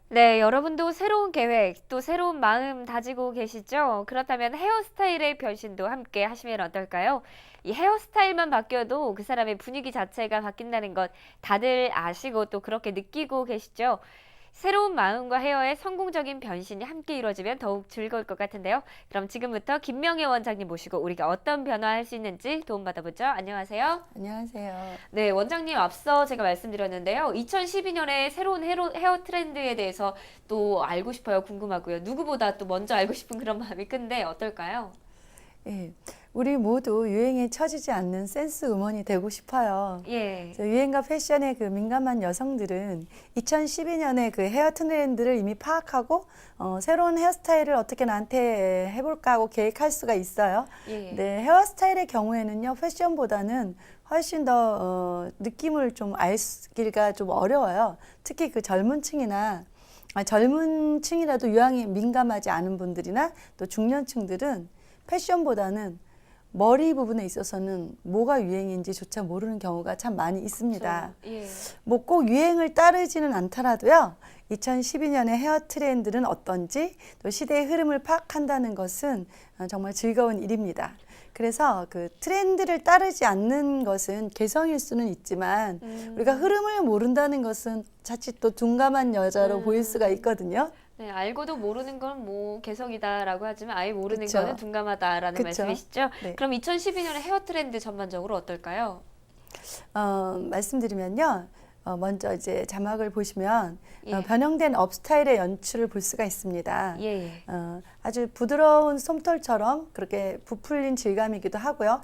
네, 여러분도 새로운 계획, 또 새로운 마음 다지고 계시죠? 그렇다면 헤어스타일의 변신도 함께 하시면 어떨까요? 이 헤어스타일만 바뀌어도 그 사람의 분위기 자체가 바뀐다는 것 다들 아시고 또 그렇게 느끼고 계시죠? 새로운 마음과 헤어의 성공적인 변신이 함께 이루어지면 더욱 즐거울 것 같은데요. 그럼 지금부터 김명애 원장님 모시고 우리가 어떤 변화할 수 있는지 도움받아보죠. 안녕하세요. 안녕하세요. 네, 원장님 앞서 제가 말씀드렸는데요. 2012년에 새로운 헤어 트렌드에 대해서 또 알고 싶어요. 궁금하고요. 누구보다 또 먼저 알고 싶은 그런 마음이 큰데 어떨까요? 예, 우리 모두 유행에 처지지 않는 센스 우먼이 되고 싶어요. 예. 유행과 패션에 그 민감한 여성들은 2012년에 그 헤어 트렌드를 이미 파악하고 새로운 헤어스타일을 어떻게 나한테 해볼까 하고 계획할 수가 있어요. 예. 네, 헤어스타일의 경우에는요, 패션보다는 훨씬 더 느낌을 좀 알기가 좀 어려워요. 특히 그 젊은 층이나 젊은 층이라도 유행에 민감하지 않은 분들이나 또 중년층들은 패션보다는 머리 부분에 있어서는 뭐가 유행인지조차 모르는 경우가 참 많이 있습니다. 예. 뭐 꼭 유행을 따르지는 않더라도요. 2012년의 헤어 트렌드는 어떤지 또 시대의 흐름을 파악한다는 것은 정말 즐거운 일입니다. 그래서 그 트렌드를 따르지 않는 것은 개성일 수는 있지만 우리가 흐름을 모른다는 것은 자칫 또 둔감한 여자로 보일 수가 있거든요. 네, 알고도 모르는 건 뭐 개성이다라고 하지만 아예 모르는 그쵸. 거는 둔감하다라는 그쵸. 말씀이시죠? 네. 그럼 2012년의 헤어 트렌드 전반적으로 어떨까요? 말씀드리면요. 먼저 이제 자막을 보시면 예. 변형된 업스타일의 연출을 볼 수가 있습니다. 예. 아주 부드러운 솜털처럼 그렇게 부풀린 질감이기도 하고요.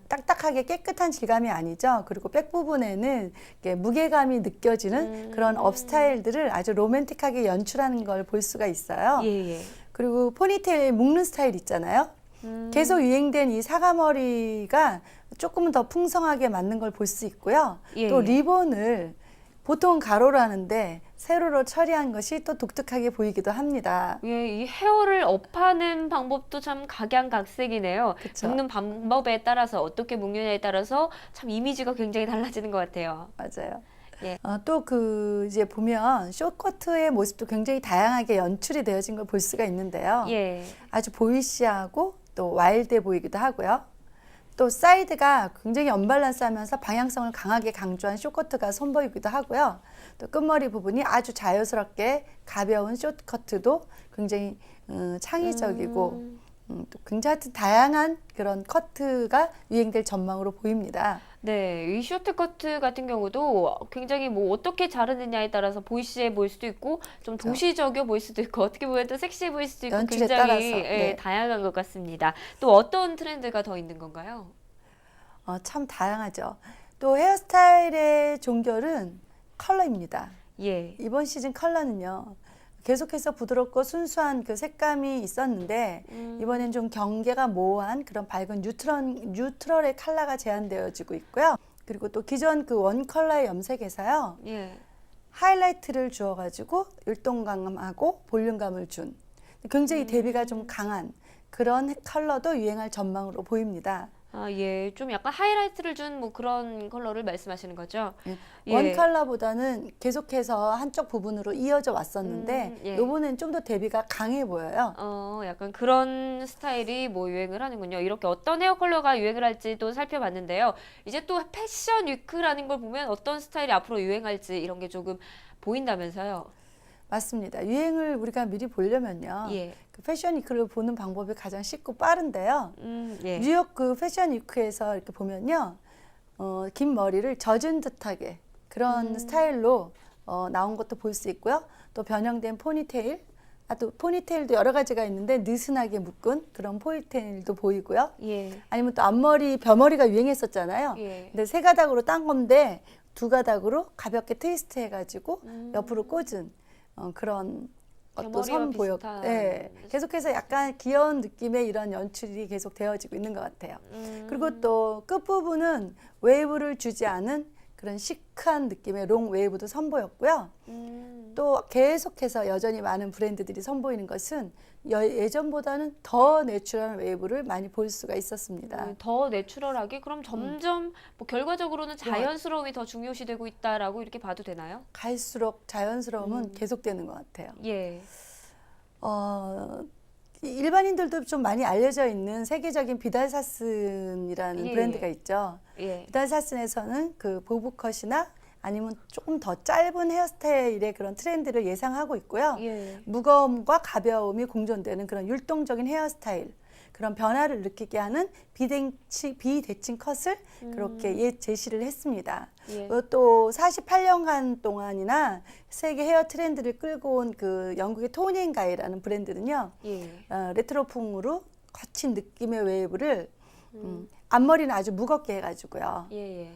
딱딱하게 깨끗한 질감이 아니죠. 그리고 백 부분에는 이렇게 무게감이 느껴지는 그런 업스타일들을 아주 로맨틱하게 연출하는 걸 볼 수가 있어요. 예. 그리고 포니테일 묶는 스타일 있잖아요. 계속 유행된 이 사과머리가 조금 더 풍성하게 맞는 걸 볼 수 있고요. 예. 또 리본을 보통 가로로 하는데 세로로 처리한 것이 또 독특하게 보이기도 합니다. 예, 이 헤어를 업하는 방법도 참 각양각색이네요. 그쵸. 묶는 방법에 따라서 어떻게 묶느냐에 따라서 참 이미지가 굉장히 달라지는 것 같아요. 맞아요. 예. 또 그 이제 보면 숏커트의 모습도 굉장히 다양하게 연출이 되어진 걸 볼 수가 있는데요. 예. 아주 보이시하고 또 와일드해 보이기도 하고요. 또 사이드가 굉장히 언밸런스하면서 방향성을 강하게 강조한 숏커트가 선보이기도 하고요. 또 끝머리 부분이 아주 자연스럽게 가벼운 숏커트도 굉장히 창의적이고 또 굉장히 하여튼 다양한 그런 커트가 유행될 전망으로 보입니다. 네, 이 쇼트커트 같은 경우도 굉장히 뭐 어떻게 자르느냐에 따라서 보이시해 보일 수도 있고 좀 도시적이어 보일 수도 있고 어떻게 보면 또 섹시해 보일 수도 있고 연출에 굉장히 따라서, 예, 네. 다양한 것 같습니다. 또 어떤 트렌드가 더 있는 건가요? 참 다양하죠. 또 헤어스타일의 종결은 컬러입니다. 예. 이번 시즌 컬러는요. 계속해서 부드럽고 순수한 그 색감이 있었는데 이번엔 좀 경계가 모호한 그런 밝은 뉴트럴의 컬러가 제한되어지고 있고요. 그리고 또 기존 그 원 컬러의 염색에서요. 예. 하이라이트를 주어가지고 율동감하고 볼륨감을 준 굉장히 대비가 좀 강한 그런 컬러도 유행할 전망으로 보입니다. 아, 예. 좀 약간 하이라이트를 준 뭐 그런 컬러를 말씀하시는 거죠? 원 예. 컬러보다는 계속해서 한쪽 부분으로 이어져 왔었는데 예. 이번엔 좀 더 대비가 강해 보여요. 약간 그런 스타일이 뭐 유행을 하는군요. 이렇게 어떤 헤어 컬러가 유행을 할지도 살펴봤는데요. 이제 또 패션 위크라는 걸 보면 어떤 스타일이 앞으로 유행할지 이런 게 조금 보인다면서요. 맞습니다. 유행을 우리가 미리 보려면요. 예. 그 패션 위크를 보는 방법이 가장 쉽고 빠른데요. 예. 뉴욕 그 패션 위크에서 이렇게 보면요. 긴 머리를 젖은 듯하게 그런 스타일로 나온 것도 볼 수 있고요. 또 변형된 포니테일, 또 포니테일도 여러 가지가 있는데 느슨하게 묶은 그런 포니테일도 보이고요. 예. 아니면 또 앞머리, 벼머리가 유행했었잖아요. 예. 근데 세 가닥으로 딴 건데 두 가닥으로 가볍게 트위스트 해가지고 옆으로 꽂은 그런 것도 벼머리와 선보였. 비슷한. 네, 계속해서 약간 귀여운 느낌의 이런 연출이 계속 되어지고 있는 것 같아요. 그리고 또 끝부분은 웨이브를 주지 않은 그런 시크한 느낌의 롱 웨이브도 선보였고요. 또 계속해서 여전히 많은 브랜드들이 선보이는 것은 예전보다는 더 내추럴한 웨이브를 많이 볼 수가 있었습니다. 더 내추럴하게 그럼 점점 뭐 결과적으로는 자연스러움이 더 중요시되고 있다라고 이렇게 봐도 되나요? 갈수록 자연스러움은 계속되는 것 같아요. 예. 일반인들도 좀 많이 알려져 있는 세계적인 비달사슨이라는 예, 브랜드가 예. 있죠. 예. 비달사슨에서는 그 보브컷이나 아니면 조금 더 짧은 헤어스타일의 그런 트렌드를 예상하고 있고요. 예. 무거움과 가벼움이 공존되는 그런 율동적인 헤어스타일, 그런 변화를 느끼게 하는 비대칭 컷을 그렇게 제시를 했습니다. 예. 또 48년간 동안이나 세계 헤어 트렌드를 끌고 온 그 영국의 토니 앤 가이라는 브랜드는요. 예. 레트로풍으로 거친 느낌의 웨이브를 앞머리는 아주 무겁게 해가지고요. 예. 예.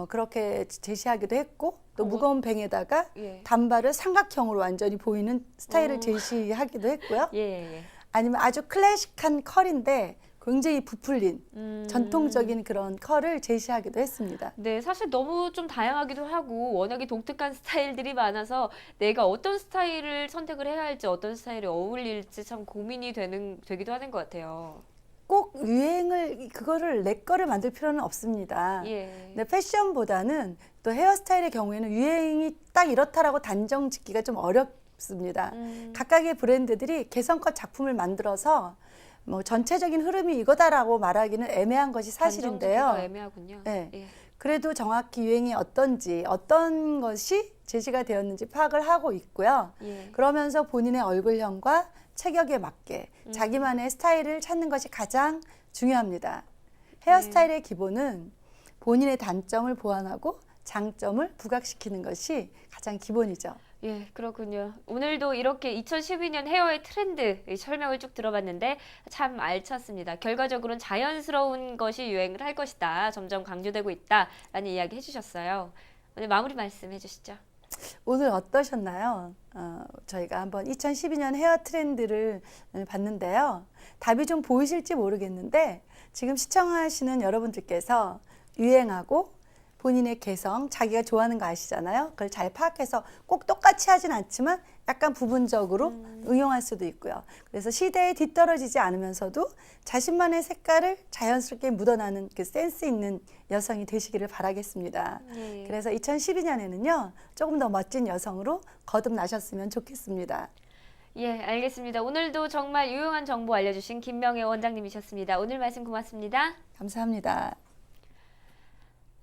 그렇게 제시하기도 했고 또 무거운 뱅에다가 예. 단발을 삼각형으로 완전히 보이는 스타일을 제시하기도 했고요. 예. 아니면 아주 클래식한 컬인데 굉장히 부풀린 전통적인 그런 컬을 제시하기도 했습니다. 네, 사실 너무 좀 다양하기도 하고 워낙에 독특한 스타일들이 많아서 내가 어떤 스타일을 선택을 해야 할지 어떤 스타일이 어울릴지 참 고민이 되기도 하는 것 같아요. 꼭 유행을 그거를 내 거를 만들 필요는 없습니다. 예. 근데 패션보다는 또 헤어스타일의 경우에는 유행이 딱 이렇다라고 단정 짓기가 좀 어렵습니다. 각각의 브랜드들이 개성껏 작품을 만들어서 뭐 전체적인 흐름이 이거다라고 말하기는 애매한 것이 사실인데요. 단정짓기가 애매하군요. 네. 예. 그래도 정확히 유행이 어떤지 어떤 것이 제시가 되었는지 파악을 하고 있고요. 예. 그러면서 본인의 얼굴형과 체격에 맞게 자기만의 스타일을 찾는 것이 가장 중요합니다. 헤어스타일의 기본은 본인의 단점을 보완하고 장점을 부각시키는 것이 가장 기본이죠. 예, 그렇군요. 오늘도 이렇게 2012년 헤어의 트렌드 설명을 쭉 들어봤는데 참 알찼습니다. 결과적으로는 자연스러운 것이 유행을 할 것이다. 점점 강조되고 있다라는 이야기 해주셨어요. 오늘 마무리 말씀 해주시죠. 오늘 어떠셨나요? 저희가 한번 2012년 헤어 트렌드를 봤는데요. 답이 좀 보이실지 모르겠는데 지금 시청하시는 여러분들께서 유행하고 본인의 개성, 자기가 좋아하는 거 아시잖아요. 그걸 잘 파악해서 꼭 똑같이 하진 않지만 약간 부분적으로 응용할 수도 있고요. 그래서 시대에 뒤떨어지지 않으면서도 자신만의 색깔을 자연스럽게 묻어나는 그 센스 있는 여성이 되시기를 바라겠습니다. 예. 그래서 2012년에는요. 조금 더 멋진 여성으로 거듭나셨으면 좋겠습니다. 예, 알겠습니다. 오늘도 정말 유용한 정보 알려주신 김명애 원장님이셨습니다. 오늘 말씀 고맙습니다. 감사합니다.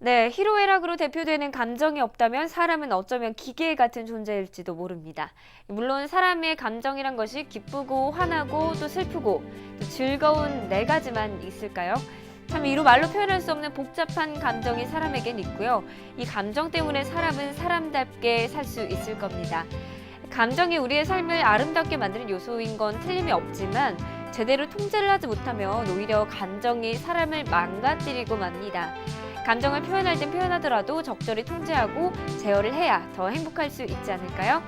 네, 희로애락으로 대표되는 감정이 없다면 사람은 어쩌면 기계 같은 존재일지도 모릅니다. 물론 사람의 감정이란 것이 기쁘고 화나고 또 슬프고 또 즐거운 네 가지만 있을까요? 참 이루 말로 표현할 수 없는 복잡한 감정이 사람에겐 있고요. 이 감정 때문에 사람은 사람답게 살 수 있을 겁니다. 감정이 우리의 삶을 아름답게 만드는 요소인 건 틀림이 없지만 제대로 통제를 하지 못하면 오히려 감정이 사람을 망가뜨리고 맙니다. 감정을 표현할 땐 표현하더라도 적절히 통제하고 제어를 해야 더 행복할 수 있지 않을까요?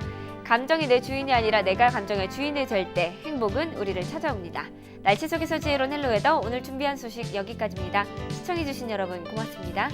감정이 내 주인이 아니라 내가 감정의 주인이 될 때 행복은 우리를 찾아옵니다. 날씨 속에서 지혜로운 헬로웨더 오늘 준비한 소식 여기까지입니다. 시청해주신 여러분 고맙습니다.